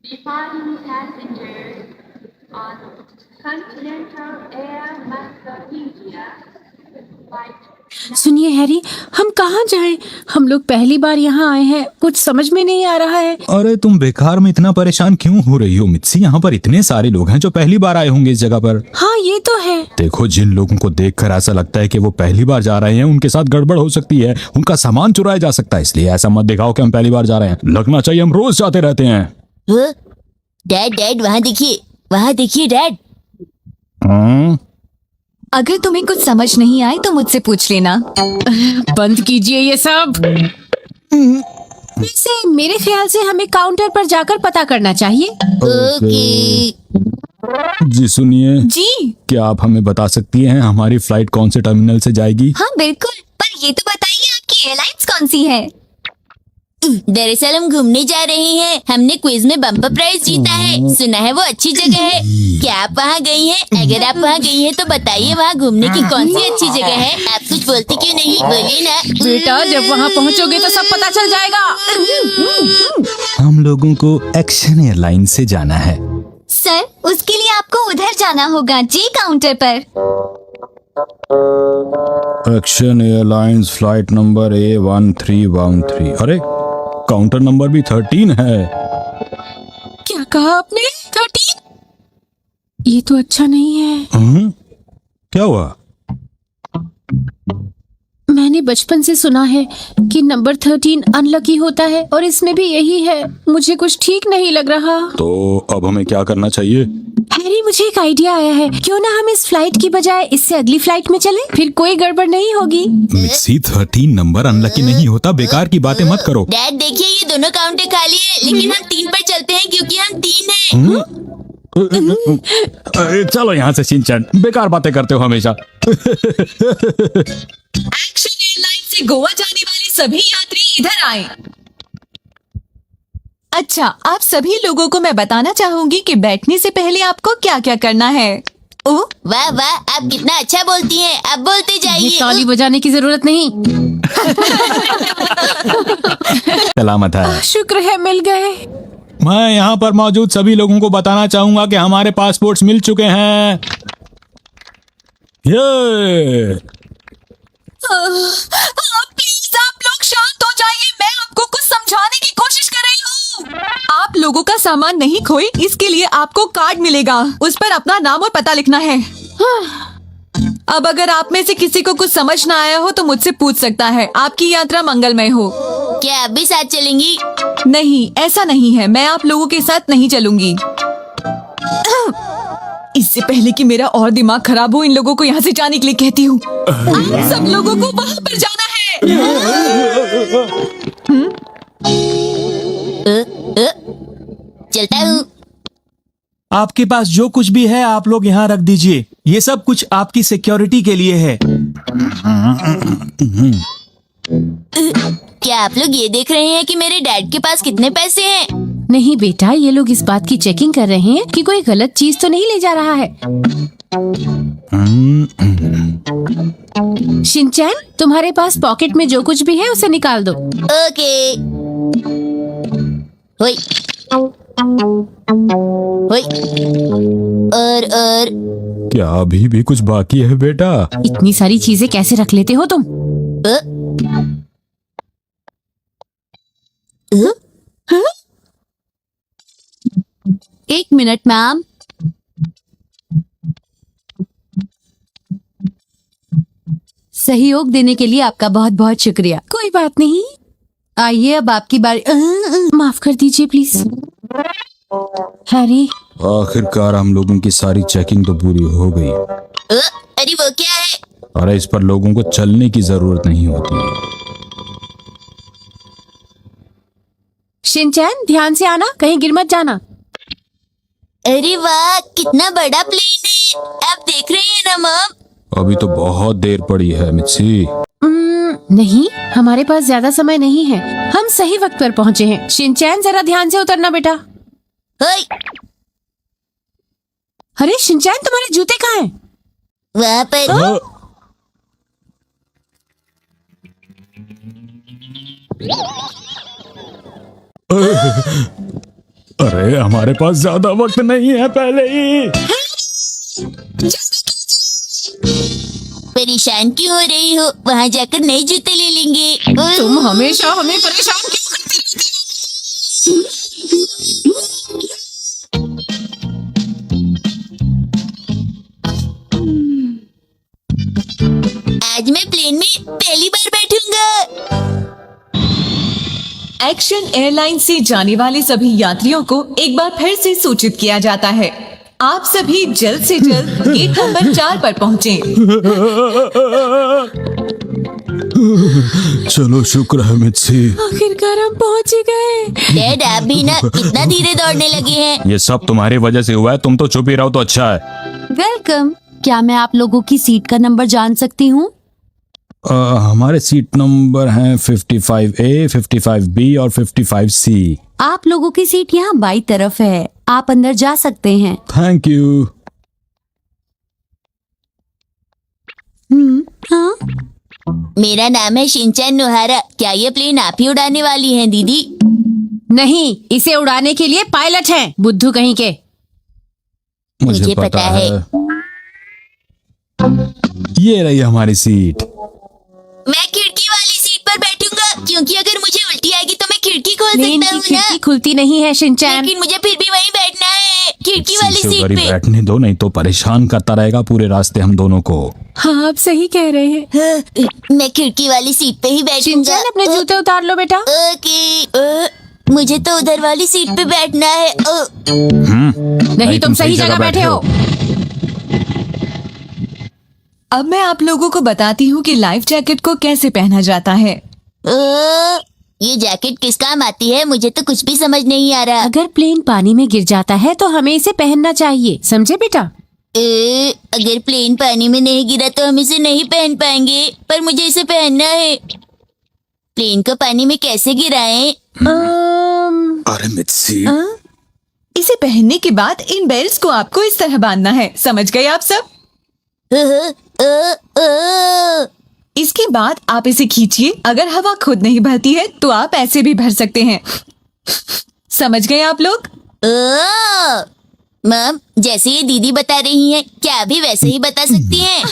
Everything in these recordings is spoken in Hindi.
Departing passengers on Continental Air Malaysia flight. सुनिए हैरी, हम कहाँ जाएं? हम लोग पहली बार यहाँ आए हैं, कुछ समझ में नहीं आ रहा है। अरे तुम बेकार में इतना परेशान क्यों हो रही हो मित्सी? यहाँ पर इतने सारे लोग हैं जो पहली बार आए होंगे इस जगह पर। हाँ ये तो है। देखो, जिन लोगों को देखकर ऐसा लगता है कि वो पहली बार जा रहे हैं, उनके साथ गड़बड़ हो सकती है, उनका सामान चुराया जा सकता है। इसलिए ऐसा मत दिखाओ कि हम पहली बार जा रहे हैं। लगना चाहिए हम रोज जाते रहते हैं। डैड डैड वहाँ देखिए डैड। अगर तुम्हें कुछ समझ नहीं आए तो मुझसे पूछ लेना। बंद कीजिए ये सब। वैसे मेरे ख्याल से हमें काउंटर पर जाकर पता करना चाहिए। ओके। जी सुनिए, जी क्या आप हमें बता सकती हैं हमारी फ्लाइट कौन से टर्मिनल से जाएगी? हाँ बिल्कुल, पर ये तो बताइए आपकी एयरलाइंस कौन सी है? दरअसल हम घूमने जा रहे हैं। हमने क्विज में बम्पर प्राइज जीता है। सुना है वो अच्छी जगह है। क्या आप वहाँ गई हैं? अगर आप वहाँ गई हैं तो बताइए वहाँ घूमने की कौन सी अच्छी जगह है। आप कुछ बोलते क्यों नहीं? बोलिए ना बेटा, जब वहाँ पहुँचोगे तो सब पता चल जाएगा। हम लोगों को एक्शन एयरलाइन से जाना है। सर, उसके लिए आपको उधर जाना होगा, जी काउंटर पर। Action airlines flight number A1313। अरे काउंटर नंबर भी 13 है। क्या कहा आपने? 13? ये तो अच्छा नहीं है। क्या हुआ? मैंने बचपन से सुना है कि नंबर 13 अनलकी होता है और इसमें भी यही है। मुझे कुछ ठीक नहीं लग रहा। तो अब हमें क्या करना चाहिए? हैरी, मुझे एक आइडिया आया है। क्यों ना हम इस फ्लाइट की बजाय इससे अगली फ्लाइट में चलें? फिर कोई गड़बड़ नहीं होगी। मिक्सी 13 नंबर अनलकी नहीं होता। बेकार की बातें मत करो। डैड देखिए, ये दोनों काउंटर खाली है, लेकिन हम 3 पर चलते हैं क्योंकि हम 3 हैं। अरे चलो यहाँ से शिनचैन, बेकार बातें करते हो हमेशा। एक्शन एयरलाइन से गोवा जाने वाले सभी यात्री इधर आए। अच्छा, आप सभी लोगों को मैं बताना चाहूंगी कि बैठने से पहले आपको क्या क्या करना है। ओह, वाह वाह, आप कितना अच्छा बोलती हैं। आप बोलते ये जाइए। ताली बजाने की जरूरत नहीं। सलामत है। शुक्र है मिल गए। मैं यहाँ पर मौजूद सभी लोगों को बताना चाहूंगा कि हमारे पासपोर्ट्स मिल चुके हैं। ये प्लीज आप लोग शांत हो जाइए। मैं आपको कुछ समझाने की कोशिश कर रही हूँ। आप लोगों का सामान नहीं खोए, इसके लिए आपको कार्ड मिलेगा। उस पर अपना नाम और पता लिखना है। अब अगर आप में से किसी को कुछ समझ ना आया हो तो मुझसे पूछ सकता है। आपकी यात्रा मंगलमय हो। क्या आप भी साथ चलेंगी? नहीं, ऐसा नहीं है। मैं आप लोगों के साथ नहीं चलूंगी। इससे पहले कि मेरा और दिमाग खराब हो, इन लोगों को यहाँ से जाने के लिए कहती हूँ। आप सब लोगों को वहाँ पर जाना है। चलता हूँ। आपके पास जो कुछ भी है आप लोग यहाँ रख दीजिए। ये सब कुछ आपकी सिक्योरिटी के लिए है। क्या आप लोग ये देख रहे हैं कि मेरे डैड के पास कितने पैसे हैं? नहीं बेटा, ये लोग इस बात की चेकिंग कर रहे हैं कि कोई गलत चीज तो नहीं ले जा रहा है। शिनचैन, तुम्हारे पास पॉकेट में जो कुछ भी है उसे निकाल दो। ओके। होई होई। और क्या अभी भी कुछ बाकी है बेटा? इतनी सारी चीजें कैसे रख लेते हो तुम? एक मिनट मैम। सहयोग देने के लिए आपका बहुत बहुत शुक्रिया। कोई बात नहीं। आइए अब आपकी बारी। माफ कर दीजिए प्लीज। हैरी, आखिरकार हम लोगों की सारी चेकिंग तो पूरी हो गई। अरे वो क्या है? अरे इस पर लोगों को चलने की जरूरत नहीं होती। शिनचैन, ध्यान से आना, कहीं गिर मत जाना। अरे वाह, कितना बड़ा प्लेन है। आप देख रहे हैं ना मम? अभी तो बहुत देर पड़ी है मित्सी। नहीं, हमारे पास ज्यादा समय नहीं है। हम सही वक्त पर पहुँचे हैं। शिनचैन, जरा ध्यान से उतरना बेटा। होई। अरे शिनचैन, तुम्हारे जूते कहाँ हैं? वहाँ पर। अरे हमारे पास ज्यादा वक्त नहीं है, पहले ही। परेशान क्यों हो रही हो? वहाँ जाकर नए जूते ले लेंगे। तुम हमेशा हमें परेशान क्यों करती रहती हो? आज मैं प्लेन में पहली बार बैठूंगा। एक्शन एयरलाइन से जाने वाले सभी यात्रियों को एक बार फिर से सूचित किया जाता है, आप सभी जल्द से जल्द गेट नंबर 4 पर पहुंचें। चलो शुक्र है मित्सी। आखिरकार हम पहुंच ही गए। डैड आप भी ना कितना धीरे दौड़ने लगे हैं। ये सब तुम्हारी वजह से हुआ है, तुम तो चुप ही रहो तो अच्छा है। वेलकम। क्या मैं आप लोगों की सीट का नंबर जान सकती हूँ? हमारे सीट नंबर हैं 55A, 55B और 55C। आप लोगों की सीट यहाँ बाई तरफ है, आप अंदर जा सकते हैं। Thank you. हाँ? मेरा नाम है शिनचैन नोहारा। क्या ये प्लेन आप ही उड़ाने वाली हैं दीदी? नहीं, इसे उड़ाने के लिए पायलट हैं, बुद्धू कहीं के। मुझे पता है। ये रही हमारी सीट। मैं खिड़की वाली सीट पर बैठूंगा, क्योंकि अगर मुझे उल्टी आएगी तो मैं खिड़की खोल प्लेन सकता की हूँ खिड़की ना। खुलती नहीं है शिनचैन। लेकिन मुझे फिर भी वहीं बैठना है, खिड़की वाली सीट से सीट ऊपर ही पे। बैठने दो, नहीं तो परेशान करता रहेगा पूरे रास्ते हम दोनों को। हाँ, आप सही कह रहे हैं। मैं खिड़की वाली सीट पे ही बैठूंगा। शिनचैन अपने जूते उतार लो बेटा। ओके। मुझे तो उधर वाली सीट पे बैठना है। नहीं, तुम सही जगह बैठे हो। अब मैं आप लोगों को बताती हूँ कि लाइफ जैकेट को कैसे पहना जाता है। ये जैकेट किस काम आती है? मुझे तो कुछ भी समझ नहीं आ रहा। अगर प्लेन पानी में गिर जाता है तो हमें इसे पहनना चाहिए, समझे बेटा? अगर प्लेन पानी में नहीं गिरा तो हम इसे नहीं पहन पाएंगे, पर मुझे इसे पहनना है। प्लेन को पानी में कैसे गिराएं? अरे मित्सी, इसे पहनने के बाद इन बेल्ट को आपको इस तरह बांधना है, समझ गए आप सब? इसके बाद आप इसे खींचिए। अगर हवा खुद नहीं भरती है तो आप ऐसे भी भर सकते हैं। समझ गए आप लोग? मम, जैसे ये दीदी बता रही हैं, क्या अभी वैसे ही बता सकती हैं?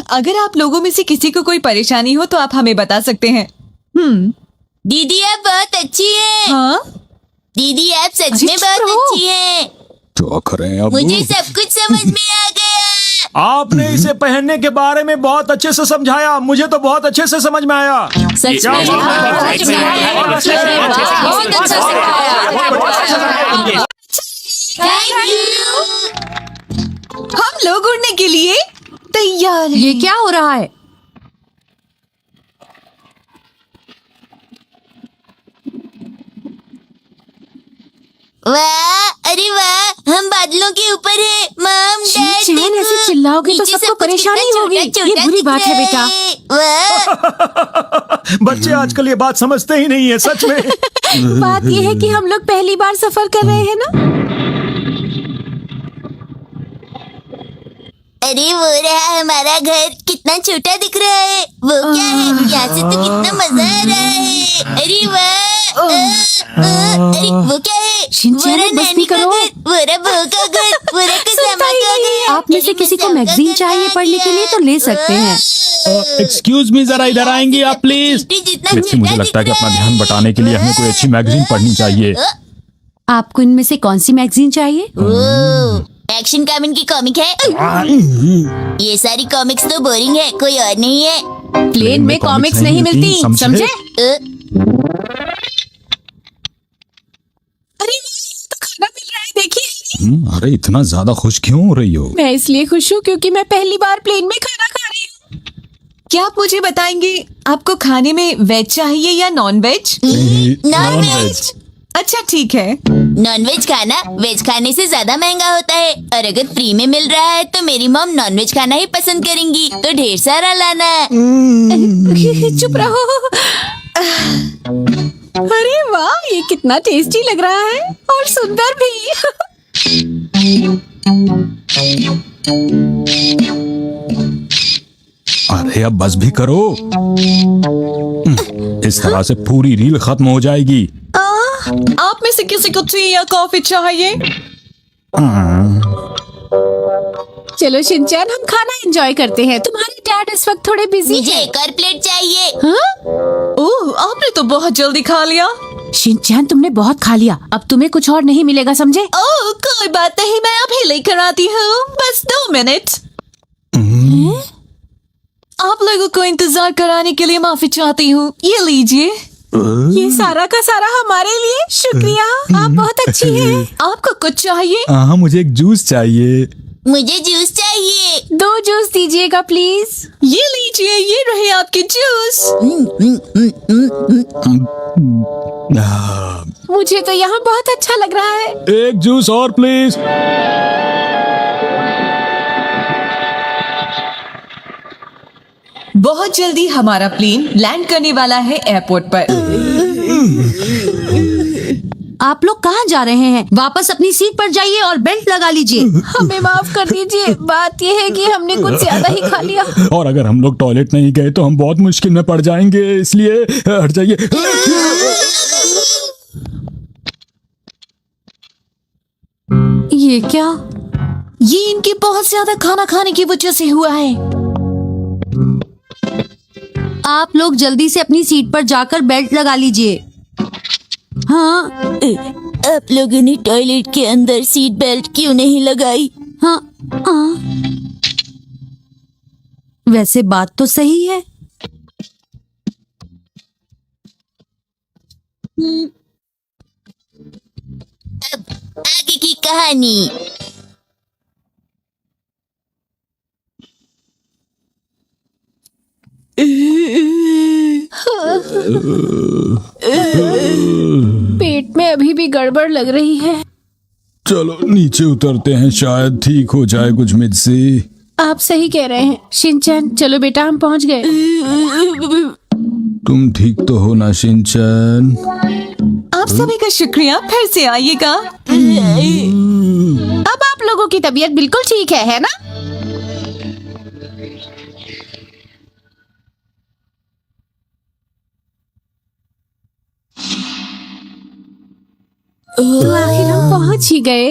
अगर आप लोगों में से किसी को कोई परेशानी हो तो आप हमें बता सकते हैं। दीदी आप बहुत अच्छी हैं। हाँ, दीदी आप सच में चुप बहुत रहो। अच्छी हैं। क्या करें अब? मुझे सब कुछ समझ में आ गया। आपने इसे पहनने के बारे में बहुत अच्छे से समझाया, मुझे तो बहुत अच्छे से समझ में आया। सच में बहुत अच्छा सिखाया। Thank you. हम लोग उड़ने के लिए तैयार हैं। ये क्या हो रहा है? वाह, अरे वाह, हम बादलों के ऊपर हैं। मम, डैड, शिनचैन, देखो। ऐसे चिल्लाओगे तो नीचे सबको सब कुछ परेशानी कितना होगी। छोटा-छोटा ये बुरी दिख बात है रहा बेटा। वाह, बच्चे आजकल ये बात समझते ही नहीं है, सच में। बात ये है कि हम लोग पहली बार सफर कर रहे हैं ना। अरे वो रहा हमारा घर, कितना छोटा दिख रहा है। वो क्या है? यहाँ से तो कितना मजा आ रहा है। अरे वाह। अरे वो क्या है? शिनचैन, वो रहा बस भी नानी का करो। घर, वो रहा बहू का घर, वो रहा कसामा का घर। आप में से अरे किसी को मैं मैगजीन सबका चाहिए घर पढ़ने के लिए तो ले सकते हैं। एक्सक्यूज मी, जरा इधर आएंगी आप प्लीज? मित्सी, मुझे लगता है कि अपना ध्यान बटाने के लिए हमें कोई अच्छी मैगजीन पढ़नी चाहिए। आपको इनमें से कौन सी मैगजीन चाहिए? एक्शन कामिन की कॉमिक है। ये सारी कॉमिक्स तो बोरिंग है, कोई और नहीं है। प्लेन में कॉमिक्स नहीं मिलती, समझे? अरे तो खाना मिल रहा है, देखिए। अरे इतना ज्यादा खुश क्यों हो रही हो? मैं इसलिए खुश हूँ क्योंकि मैं पहली बार प्लेन में खाना खा रही हूँ। क्या आप मुझे बताएंगे आपको खाने में वेज चाहिए या नॉन वेज? Non veg. अच्छा ठीक है। नॉन वेज खाना वेज खाने से ज्यादा महंगा होता है, और अगर फ्री में मिल रहा है तो मेरी मॉम नॉन वेज खाना ही पसंद करेंगी, तो ढेर सारा लाना। चुप रहो। अरे वाह, ये कितना टेस्टी लग रहा है और सुंदर भी। अरे अब बस भी करो। इस तरह से पूरी रील खत्म हो जाएगी। आप में से किसी को टी या कॉफी चाहिए? चलो शिनचैन, हम खाना एंजॉय करते हैं। तुम्हारे डैड इस वक्त थोड़े बिजी मुझे हैं। एक और प्लेट चाहिए। हाँ? ओह, आपने तो बहुत जल्दी खा लिया। शिनचैन, तुमने बहुत खा लिया, अब तुम्हें कुछ और नहीं मिलेगा, समझे? ओह, कोई बात नहीं, मैं अभी लेकर आती हूँ, बस 2 मिनट। आप लोगों को इंतजार कराने के लिए माफी चाहती हूँ, ये लीजिए। ये सारा का सारा हमारे लिए, शुक्रिया, आप बहुत अच्छी हैं। आपको कुछ चाहिए? हाँ, मुझे एक जूस चाहिए। मुझे जूस चाहिए। 2 जूस दीजिएगा प्लीज। ये लीजिए, ये रहे आपके जूस। मुझे तो यहाँ बहुत अच्छा लग रहा है। एक जूस और प्लीज। बहुत जल्दी हमारा प्लेन लैंड करने वाला है एयरपोर्ट पर। आप लोग कहाँ जा रहे हैं? वापस अपनी सीट पर जाइए और बेल्ट लगा लीजिए। हमें माफ कर दीजिए, बात यह है कि हमने कुछ ज्यादा ही खा लिया। और अगर हम लोग टॉयलेट नहीं गए तो हम बहुत मुश्किल में पड़ जाएंगे, इसलिए हट जाइए। ये क्या? ये इनके बहुत ज्यादा खाना खाने की वजह से हुआ है। आप लोग जल्दी से अपनी सीट पर जाकर बेल्ट लगा लीजिए। हाँ आप लोगों ने टॉयलेट के अंदर सीट बेल्ट क्यों नहीं लगाई? हाँ हाँ, वैसे बात तो सही है। अब आगे की कहानी। पेट में अभी भी गड़बड़ लग रही है। चलो नीचे उतरते हैं, शायद ठीक हो जाए कुछ मुझसे। आप सही कह रहे हैं शिनचैन, चलो बेटा हम पहुंच गए। तुम ठीक तो हो ना शिनचैन? आप सभी का शुक्रिया, फिर से आइएगा। अब आप लोगों की तबीयत बिल्कुल ठीक है ना? तो आखिर हम पहुंच ही गए।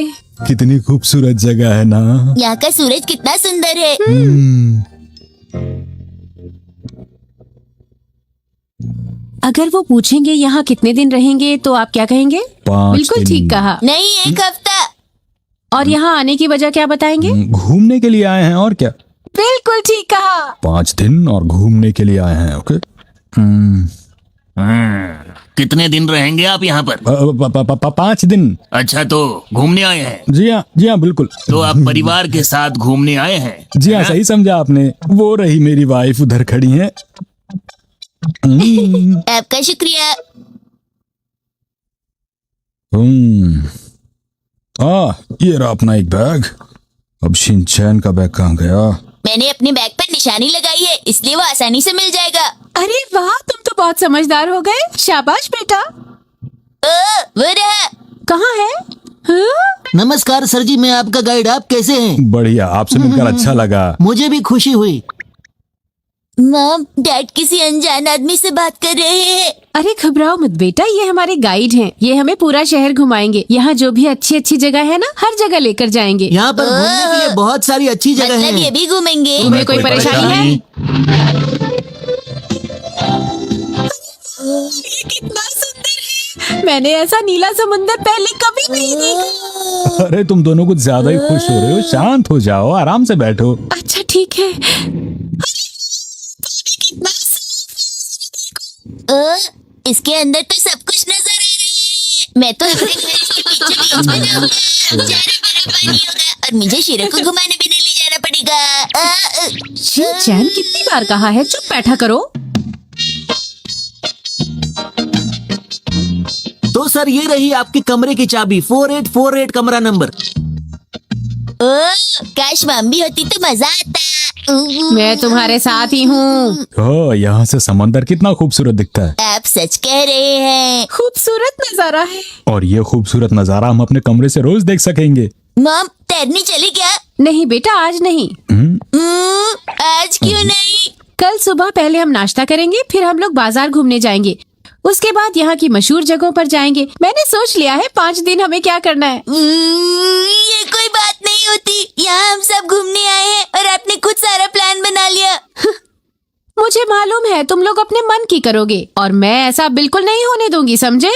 कितनी खूबसूरत जगह है ना। यहाँ का सूरज कितना सुंदर है। अगर वो पूछेंगे यहाँ कितने दिन रहेंगे तो आप क्या कहेंगे? 5 बिल्कुल दिन। ठीक कहा। नहीं, 1 हफ्ता। और यहाँ आने की वजह क्या बताएंगे? घूमने के लिए आए हैं और क्या। बिल्कुल ठीक कहा। 5 दिन और घूमने के लिए आए हैं। ओके। कितने दिन रहेंगे आप यहाँ पर? 5 दिन। अच्छा, तो घूमने आए हैं? जी हाँ बिल्कुल। तो आप परिवार के साथ घूमने आए हैं? जी हाँ, सही समझा आपने। वो रही मेरी वाइफ उधर खड़ी है। आपका शुक्रिया। ये रहा अपना एक बैग। अब शिनचैन का बैग कहाँ गया? मैंने अपने बैग पर निशानी लगाई है, इसलिए वो आसानी से मिल जाएगा। अरे वाह, तुम तो बहुत समझदार हो गए। शाबाश बेटा। वो रहा। कहाँ है? हाँ? नमस्कार सर जी, मैं आपका गाइड। आप कैसे हैं? बढ़िया, आपसे मिलकर अच्छा लगा। मुझे भी खुशी हुई। मॉम, डैड किसी अनजान आदमी से बात कर रहे हैं। अरे घबराओ मत बेटा, ये हमारे गाइड हैं। ये हमें पूरा शहर घुमाएंगे। यहाँ जो भी अच्छी अच्छी जगह है ना, हर जगह लेकर जाएंगे। यहाँ पर घूमने के लिए बहुत सारी अच्छी जगह मतलब ये हैं। भी घूमेंगे। तुम्हें कोई परेशानी है? ये कितना सुंदर है। मैंने ऐसा नीला समुंदर पहले कभी नहीं देखा। अरे तुम दोनों कुछ ज्यादा ही खुश हो रहे हो। शांत हो जाओ, आराम से बैठो। अच्छा ठीक है। इसके अंदर तो सब कुछ नजर आ रहा है। मैं तो अपने घर के पीछे बीच में जाऊंगा। चारों तरफ पानी होगा और मुझे शेरों को घुमाने भी नहीं ले जाना पड़ेगा। शिनचैन कितनी बार कहा है, चुप बैठा करो। तो सर ये रही आपके कमरे की चाबी। 4848 कमरा नंबर। काश मम भी होती तो मजा आता। मैं तुम्हारे साथ ही हूँ। ओह, यहाँ से समंदर कितना खूबसूरत दिखता है। आप सच कह रहे हैं। खूबसूरत नजारा है। और ये खूबसूरत नजारा हम अपने कमरे से रोज देख सकेंगे। मॉम, तैरने चले क्या? नहीं बेटा, आज नहीं। आज क्यों नहीं? कल सुबह पहले हम नाश्ता करेंगे, फिर हम लोग बाजार घूमने जाएंगे। उसके बाद यहाँ की मशहूर जगहों पर जाएंगे। मैंने सोच लिया है 5 दिन हमें क्या करना है। ये कोई बात नहीं होती। यहाँ हम सब घूमने आए हैं और आपने खुद सारा प्लान बना लिया। मुझे मालूम है तुम लोग अपने मन की करोगे और मैं ऐसा बिल्कुल नहीं होने दूंगी, समझे?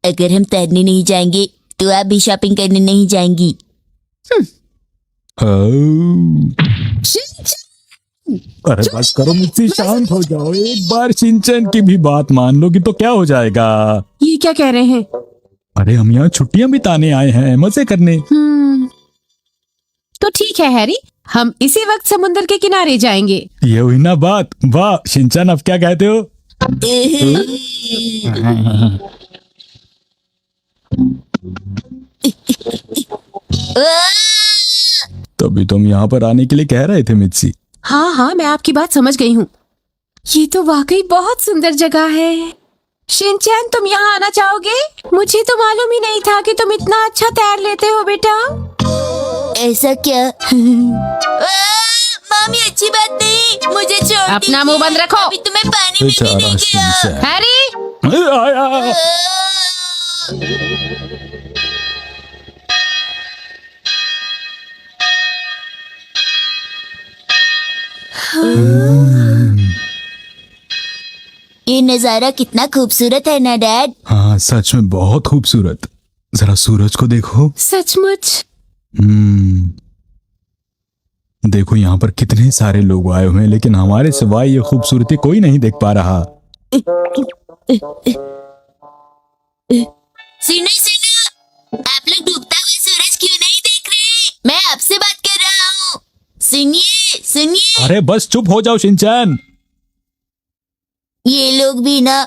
अगर हम तैरने नहीं जाएंगे तो आप भी शॉपिंग करने नहीं जाएंगी। अरे बस करो मुझसे, शांत हो जाओ। एक बार शिनचैन की भी बात मान लोगी तो क्या हो जाएगा? ये क्या कह रहे हैं? अरे हम यहाँ छुट्टियां बिताने आए हैं, मजे करने। तो ठीक है हैरी, हम इसी वक्त समुद्र के किनारे जाएंगे। ये हुई ना बात। वाह शिनचैन, अब क्या कहते हो? तभी तुम यहाँ पर आने के लिए कह रहे थे मित्सी। हाँ, मैं आपकी बात समझ गई हूँ। ये तो वाकई बहुत सुंदर जगह है। शिनचैन, तुम यहाँ आना चाहोगे? मुझे तो मालूम ही नहीं था कि तुम इतना अच्छा तैर लेते हो बेटा। ऐसा क्या? मामी अच्छी बात नहीं, मुझे छोड़ अपना मुंह बंद रखो। अभी तुम्हें पानी में भी बेचारा नहीं गिरा। शिनचैन। हैरी, आया। ये नजारा कितना खूबसूरत है ना डैड। हाँ सच में बहुत खूबसूरत। जरा सूरज को देखो। सचमुच। देखो यहाँ पर कितने सारे लोग आए हुए हैं, लेकिन हमारे सिवाय ये खूबसूरती कोई नहीं देख पा रहा। सुनो, आप लोग डूबता हुआ सूरज क्यों नहीं देख रहे? मैं आपसे बात कर रहा हूँ। सुनिए। अरे बस चुप हो जाओ शिनचैन। ये लोग भी ना।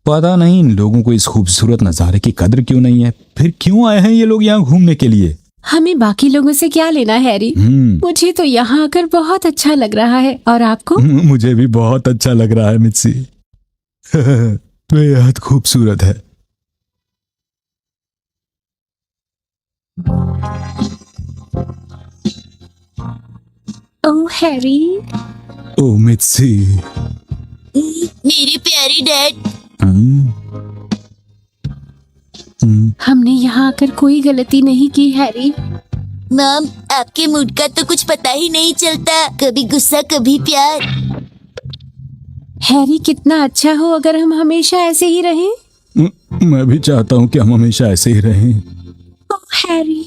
पता नहीं इन लोगों को इस खूबसूरत नजारे की कदर क्यों नहीं है। फिर क्यों आए हैं ये लोग यहाँ घूमने के लिए? हमें बाकी लोगों से क्या लेना हैरी? मुझे तो यहाँ आकर बहुत अच्छा लग रहा है। और आपको? मुझे भी बहुत अच्छा लग रहा है मित्सी। बेहद खूबसूरत है। ओह हैरी। ओ मित्सी। मेरे प्यारे डैड। हमने यहाँ आकर कोई गलती नहीं की हैरी। मॉम, आपके मूड का तो कुछ पता ही नहीं चलता, कभी गुस्सा कभी प्यार। हैरी, कितना अच्छा हो अगर हम हमेशा ऐसे ही रहें। मैं भी चाहता हूँ कि हम हमेशा ऐसे ही रहें। ओह हैरी।